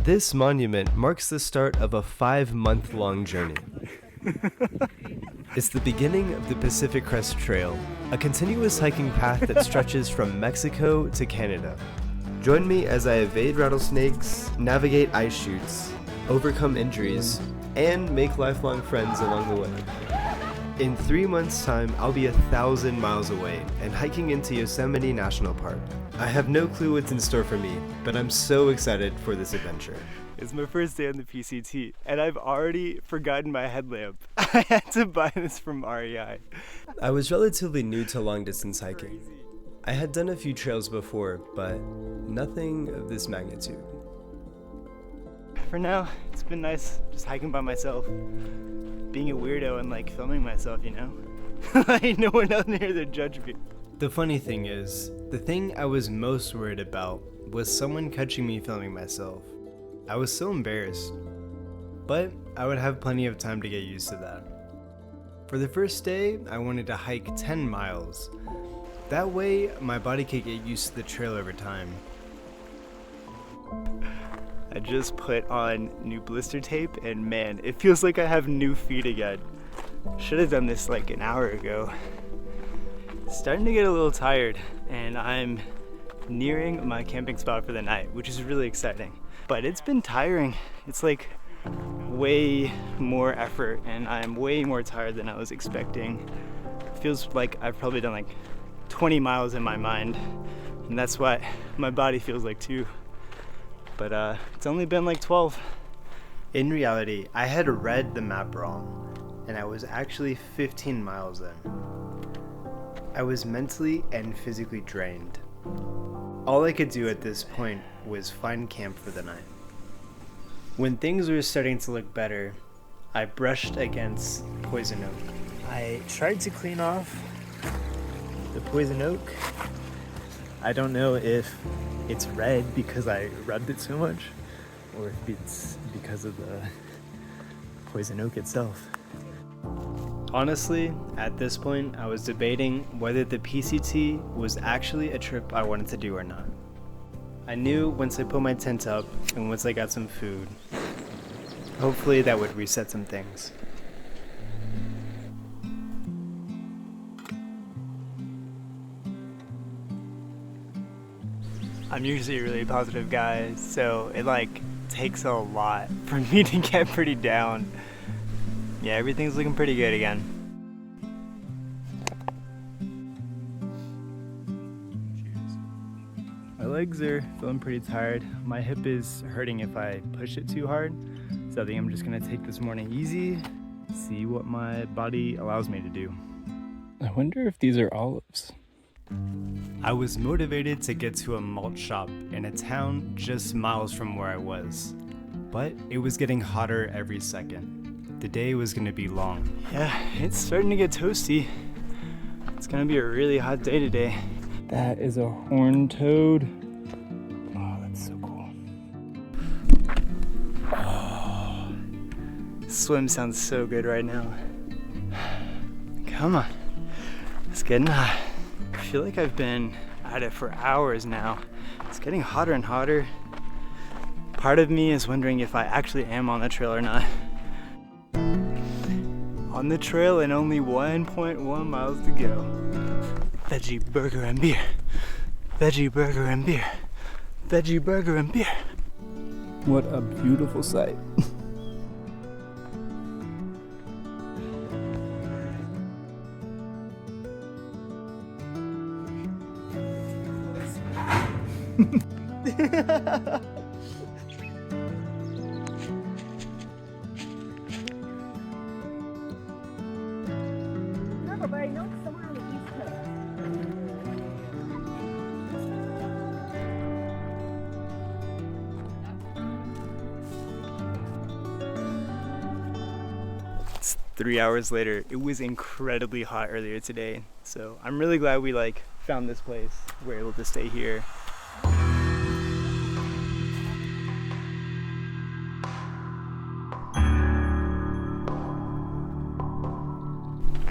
This monument marks the start of a 5-month-long journey. It's the beginning of the Pacific Crest Trail, a continuous hiking path that stretches from Mexico to Canada. Join me as I evade rattlesnakes, navigate ice chutes, overcome injuries, and make lifelong friends along the way. In 3 months' time, I'll be 1,000 miles away and hiking into Yosemite National Park. I have no clue what's in store for me, but I'm so excited for this adventure. It's my first day on the PCT, and I've already forgotten my headlamp. I had to buy this from REI. I was relatively new to long-distance hiking. I had done a few trails before, but nothing of this magnitude. For now, it's been nice just hiking by myself, being a weirdo and like filming myself, you know? Like no one out there to judge me. The funny thing is, the thing I was most worried about was someone catching me filming myself. I was so embarrassed, but I would have plenty of time to get used to that. For the first day, I wanted to hike 10 miles. That way, my body could get used to the trail over time. I just put on new blister tape and man, it feels like I have new feet again. Should have done this like an hour ago. Starting to get a little tired and I'm nearing my camping spot for the night, which is really exciting. But it's been tiring. It's like way more effort and I'm way more tired than I was expecting. It feels like I've probably done like 20 miles in my mind and that's what my body feels like too. But it's only been like 12. In reality, I had read the map wrong and I was actually 15 miles in. I was mentally and physically drained. All I could do at this point was find camp for the night. When things were starting to look better, I brushed against poison oak. I tried to clean off the poison oak. I don't know if it's red because I rubbed it so much, or if it's because of the poison oak itself. Honestly, at this point, I was debating whether the PCT was actually a trip I wanted to do or not. I knew once I put my tent up and once I got some food, hopefully that would reset some things. I'm usually a really positive guy, so it like takes a lot for me to get pretty down. Yeah, everything's looking pretty good again. My legs are feeling pretty tired. My hip is hurting if I push it too hard. So I think I'm just gonna take this morning easy, see what my body allows me to do. I wonder if these are olives. I was motivated to get to a malt shop in a town just miles from where I was, but it was getting hotter every second. The day was going to be long. Yeah, it's starting to get toasty. It's gonna be a really hot day today. That is a horned toad. Oh, that's so cool. Oh, swim sounds so good right now. Come on, it's getting hot. I feel like I've been at it for hours now. It's getting hotter and hotter. Part of me is wondering if I actually am on the trail or not. On the trail and only 1.1 miles to go. Veggie burger and beer. Veggie burger and beer. Veggie burger and beer. What a beautiful sight. Everybody knows somewhere on the East Coast. It's 3 hours later. It was incredibly hot earlier today. So I'm really glad we like found this place. We're able to stay here.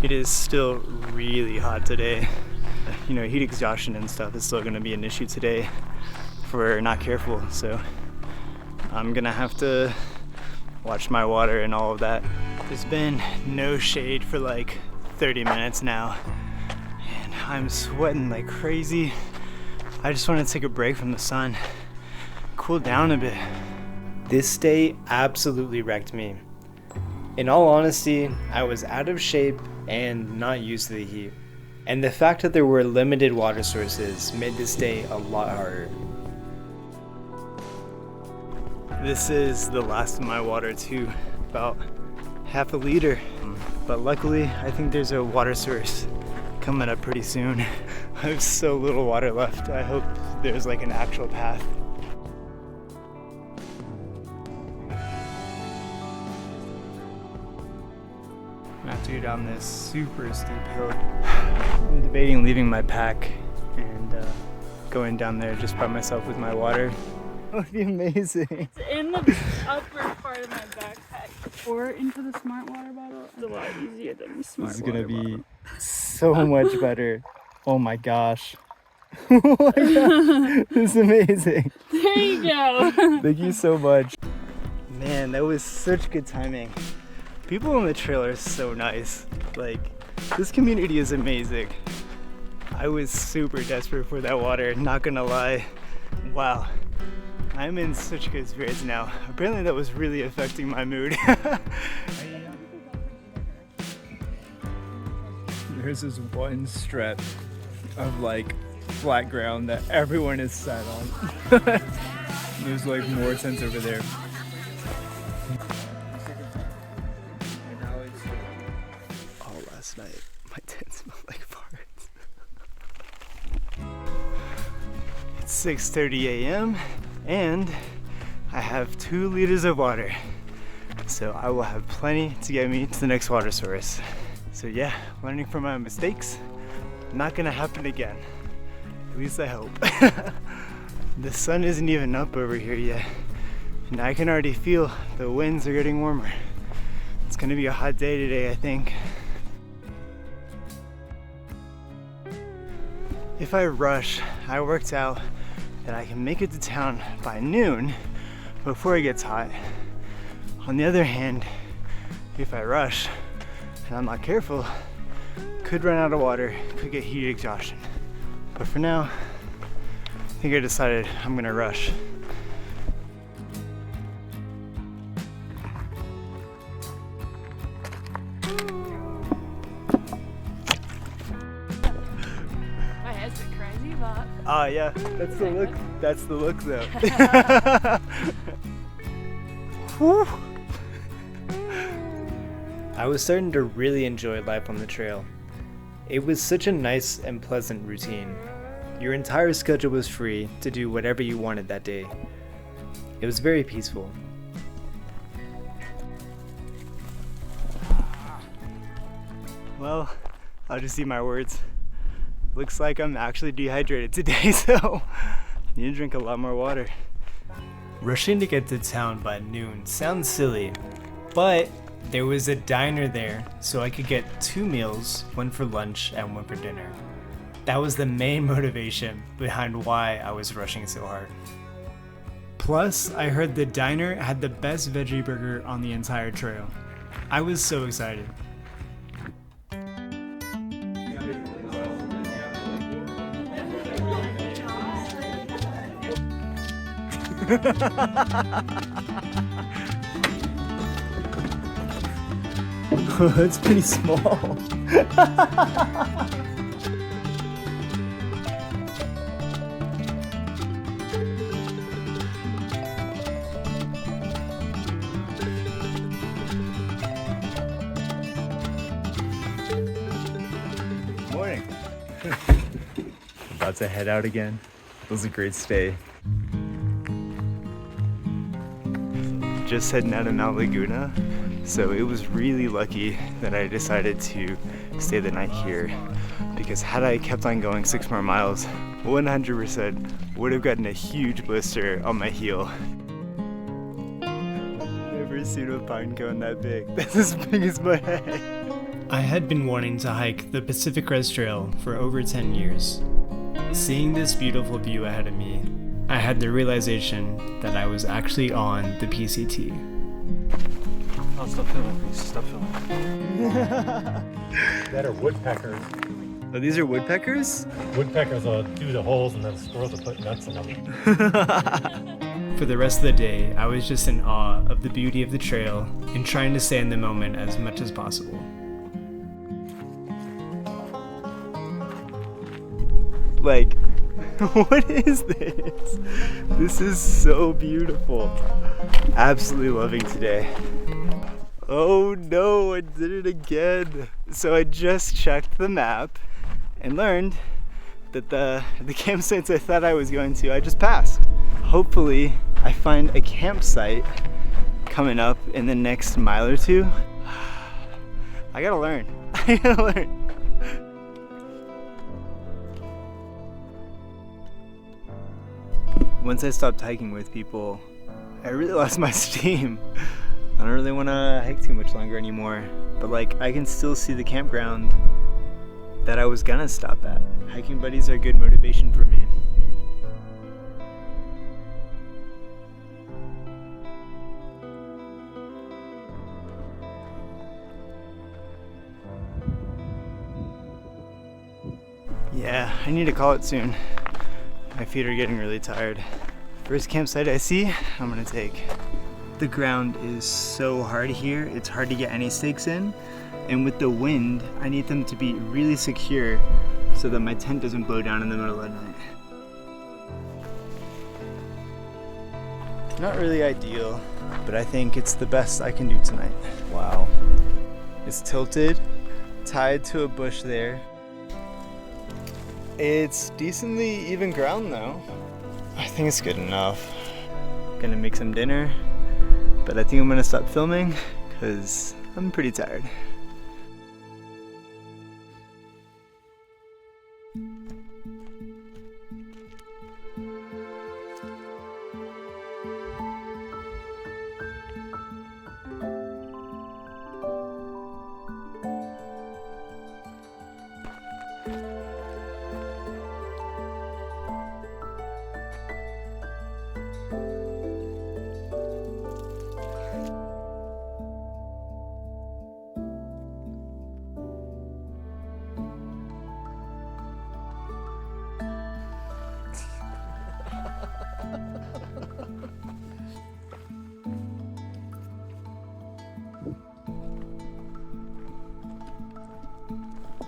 It is still really hot today. You know, heat exhaustion and stuff is still gonna be an issue today if we're not careful. So I'm gonna have to watch my water and all of that. There's been no shade for like 30 minutes now, and I'm sweating like crazy. I just want to take a break from the sun, cool down a bit. This day absolutely wrecked me. In all honesty, I was out of shape and not used to the heat. And the fact that there were limited water sources made this day a lot harder. This is the last of my water too, about half a liter. But luckily, I think there's a water source coming up pretty soon. I have so little water left. I hope there's like an actual path. I have to go down this super steep hill. I'm debating leaving my pack and going down there just by myself with my water. That would be amazing. It's in the upper part of my backpack. Pour into the smart water bottle. It's a lot easier than the smart water bottle. This is gonna be so much better. Oh my gosh. Oh my God. This is amazing. There you go. Thank you so much. Man, that was such good timing. People on the trail are so nice. Like, this community is amazing. I was super desperate for that water, not gonna lie. Wow, I'm in such good spirits now. Apparently that was really affecting my mood. There's this one stretch of like flat ground that everyone is sat on. There's like more tents over there. Oh, last night, my tent smelled like farts. It's 6:30 a.m. and I have 2 liters of water. So I will have plenty to get me to the next water source. So yeah, learning from my mistakes, not gonna happen again. At least I hope. The sun isn't even up over here yet, and I can already feel the winds are getting warmer. It's gonna be a hot day today, I think. If I rush, I worked out that I can make it to town by noon before it gets hot. On the other hand, if I rush and I'm not careful, could run out of water, could get heat exhaustion. But for now, I think I decided I'm gonna rush. My head's a crazy but Ah, yeah, that's the look. That's the look, though. Whew. I was starting to really enjoy life on the trail. It was such a nice and pleasant routine. Your entire schedule was free to do whatever you wanted that day. It was very peaceful. Well, I'll just eat my words. Looks like I'm actually dehydrated today, so I need to drink a lot more water. Rushing to get to town by noon sounds silly, but there was a diner there, so I could get 2 meals, one for lunch and one for dinner. That was the main motivation behind why I was rushing so hard. Plus, I heard the diner had the best veggie burger on the entire trail. I was so excited. That's pretty small. Morning. About to head out again. It was a great stay. Just heading out of Mount Laguna, so it was really lucky that I decided to stay the night here, because had I kept on going 6 more miles, 100% would have gotten a huge blister on my heel. Never seen a pine cone that big. That's as big as my head. I had been wanting to hike the Pacific Crest Trail for over 10 years. Seeing this beautiful view ahead of me, I had the realization that I was actually on the PCT. Oh, stop filming, please. Stop filming. That are woodpeckers. Oh, these are woodpeckers? Woodpeckers will do the holes and then squirrels will put nuts in them. For the rest of the day, I was just in awe of the beauty of the trail and trying to stay in the moment as much as possible. Like, what is this? This is so beautiful. Absolutely loving today. Oh no, I did it again. So I just checked the map and learned that the campsites I thought I was going to, I just passed. Hopefully I find a campsite coming up in the next mile or two. I gotta learn. I gotta learn. Once I stopped hiking with people, I really lost my steam. I don't really want to hike too much longer anymore, but like I can still see the campground that I was gonna stop at. Hiking buddies are good motivation for me. Yeah, I need to call it soon. My feet are getting really tired. First campsite I see, I'm gonna take. The ground is so hard here, it's hard to get any stakes in. And with the wind, I need them to be really secure so that my tent doesn't blow down in the middle of the night. Not really ideal, but I think it's the best I can do tonight. Wow. It's tilted, tied to a bush there. It's decently even ground though. I think it's good enough. Gonna make some dinner, but I think I'm gonna stop filming because I'm pretty tired.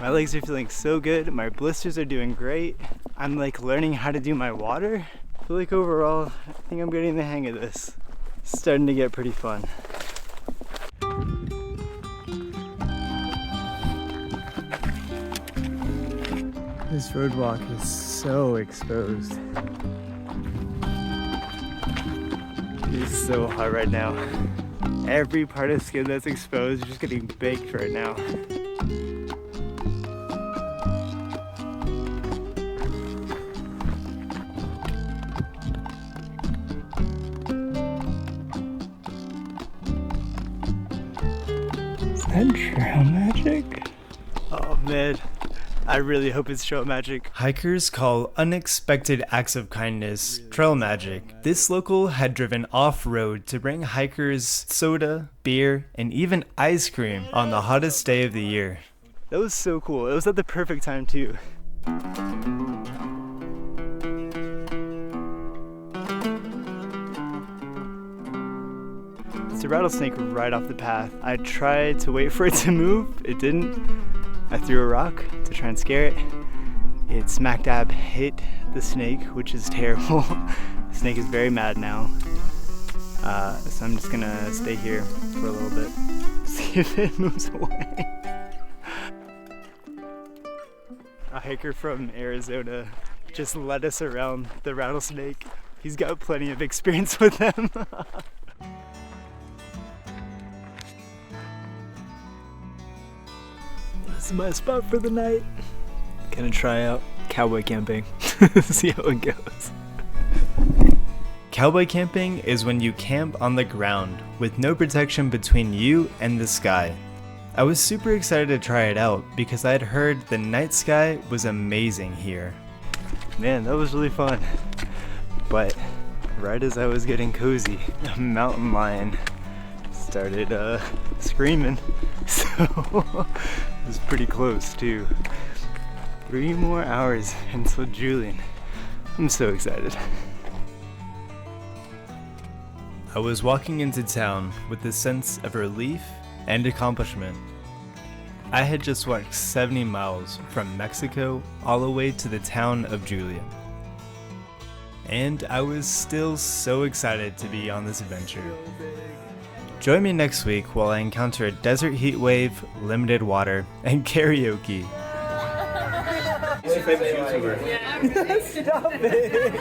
My legs are feeling so good, my blisters are doing great. I'm like learning how to do my water. I feel like overall, I think I'm getting the hang of this. It's starting to get pretty fun. This road walk is so exposed. It's so hot right now. Every part of the skin that's exposed is just getting baked right now. Is that trail magic? Oh man, I really hope it's trail magic. Hikers call unexpected acts of kindness trail magic. This local had driven off-road to bring hikers soda, beer, and even ice cream on the hottest day of the year. That was so cool. It was at the perfect time too. It's a rattlesnake right off the path. I tried to wait for it to move. It didn't. I threw a rock to try and scare it. It smack dab hit the snake, which is terrible. The snake is very mad now. So I'm just gonna stay here for a little bit. See if it moves away. A hiker from Arizona just led us around the rattlesnake. He's got plenty of experience with them. This is my spot for the night. Gonna try out cowboy camping. See how it goes. Cowboy camping is when you camp on the ground with no protection between you and the sky. I was super excited to try it out because I had heard the night sky was amazing here. Man, that was really fun. But right as I was getting cozy, a mountain lion started screaming. So it was pretty close too. 3 more hours until Julian. I'm so excited. I was walking into town with a sense of relief and accomplishment. I had just walked 70 miles from Mexico all the way to the town of Julian. And I was still so excited to be on this adventure. Join me next week while I encounter a desert heat wave, limited water, and karaoke. What's your favorite YouTuber? Yeah. Stop it!